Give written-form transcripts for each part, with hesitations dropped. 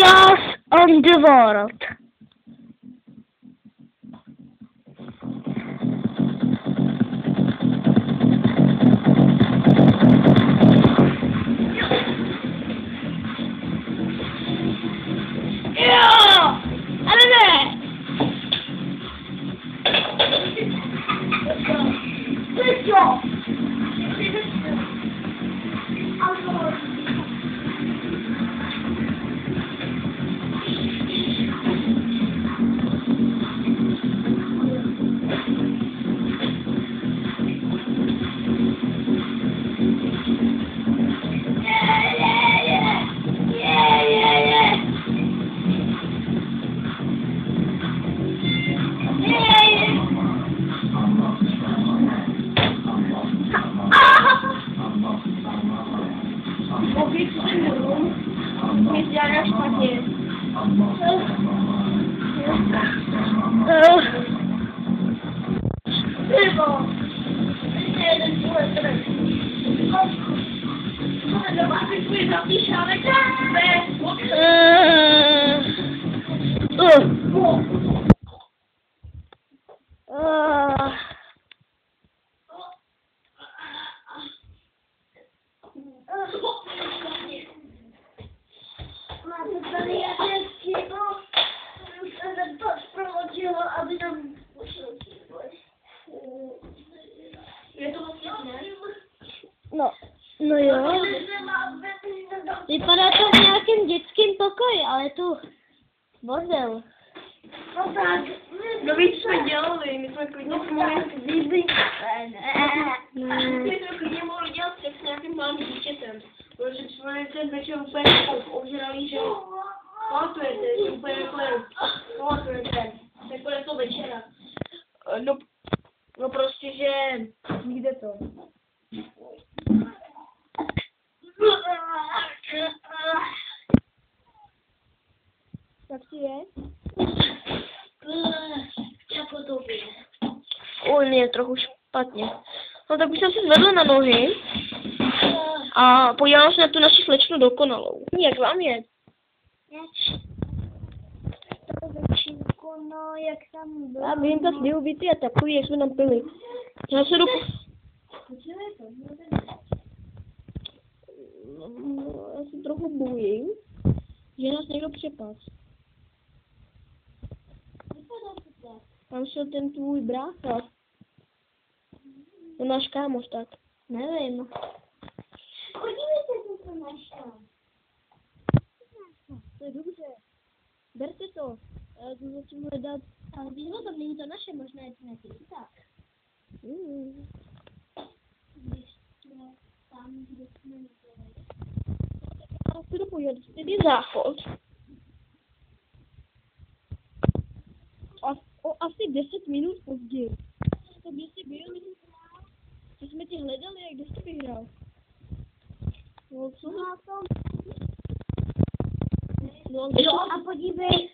Chaos on the world. Good job. Wiedziałem szpanie. Chyba. Jeden byłem teraz. Zobaczyć swój zapiszany aby nam No jo. Vypadá to v nějakém dětském pokoji, ale tu bordel. No tak. No víc jsme dělali, my jsme klidně mohli dělat sex s nějakým malým dítětem. Protože jsme ten večer úplně obžralí, že pamatujete, že úplně takhle, pamatujete, takhle to večera. No prostě, že nikde to. Tak si je? Jako tobě. Oj, mě je trochu špatně. No tak už jsem se zvedla na nohy a podívám se na tu naši slečnu dokonalou. Jak vám je? No, jak tam bylo. Já vím, ta sliubity a takový, jak jsme tam pili. Já se jdu... No, já se trochu bojím, že nás někdo přepas. Tam šel ten tvůj brácha. No náš kámoš, tak. Nevím. Podívejte, co jsem našla. To je dobře. Berte to. Já to začnu hledat. Ale víš, to není to naše, možná je to nějaký tak. Když jsme tam, kde jsme nebyli. Já se jdu podívat, teď je záchod. O asi 10 minut později. To kde jsi byl, že jsme tě hledali, jak kde jsi vyhrál. No co na tom? Jo, a podívej,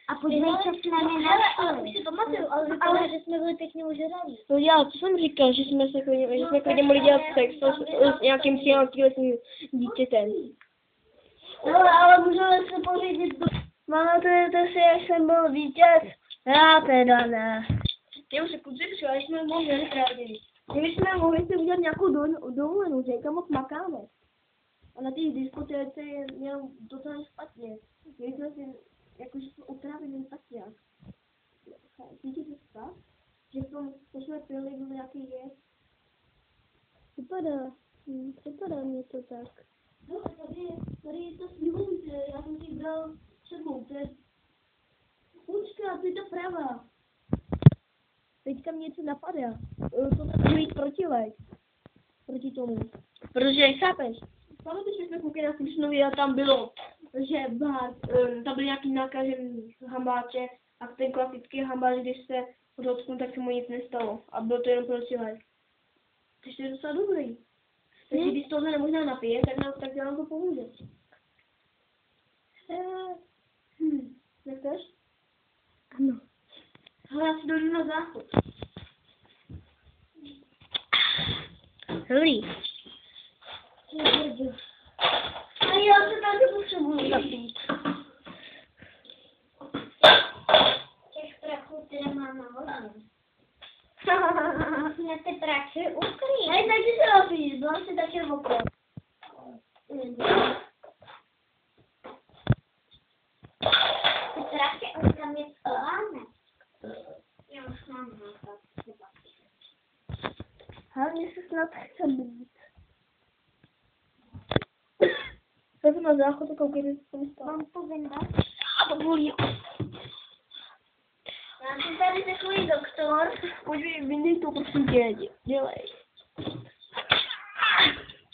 co jsme mi našli. Už si pamatuju, ale vypadá, že jsme byli pěkně užralí. No já, co jsem říkal, že jsme klidně mohli dělat sex s nějakým třináctiletým dítětem. No, ale můžeme se pořídit do... Pamatujete si, jak jsem byl dítě? Já teda ne. Já už se kluci třeba, když jsme mohli právě. Kdybychom mohli si udělat nějakou dovolenou, že kam moc makáme. A na té diskotéce je měl docela špatně. Měli jsme si, jakože jsme utrávili tak nějak. Víte si stav? Že co jsme pili, byl nějaký jed. Připadá mi to tak. No, tady je to slibující, já jsem si bral sebou, to je... Počkej, to je to pravá. Teďka mě něco napadá. To může jít protilek. Proti tomu. Protože, chápeš? Pamatuješ, že jsme koukali na Kušnově a tam bylo, že tam byl nějaký nakažený hambáče a ten klasický hambáč, když se dotknu, tak se mu nic nestalo. A bylo to jenom protilek. Takže to je docela dobrý. Takže když tohle nemožná napije, tak nám to pomůže. Nechceš? Ano. Hele, já si dojdu na záchod. Dobrý. A já se taky potřebuji zapít. mě ty pračky uklí. Hej, tak ty se opíš, bylo si taky v okolo. Ty pračky už tam je schováme. Já už mám Hlavně se snad chce být. Já jsem na záchod a koukejte, co mi stalo. Mám to vyndat. To bolí. Já jsem tady takový doktor. Pojď, vyndej to, prosím tě, dělej.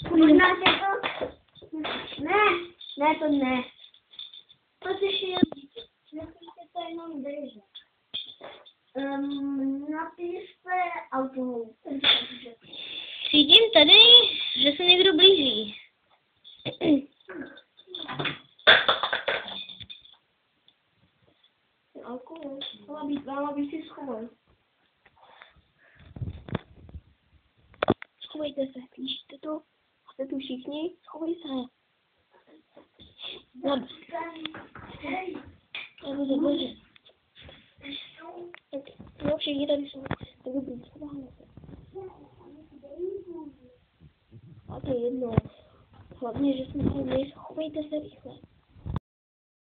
Možná tě to... Ne, to ne. To si šil. Nemusíte to jenom držet. Napište alkohol. Cítím tady, že se někdo blíží. Alkohol, má být si schovaj. Schovejte se, vidíte to? Jste tu všichni? Schovej se. Dobře. Jo, všichni tady jsou. Tak dobrý, schováme se. A to je jedno. Hlavně, že jsme tady nejsou. Chovejte se rychle.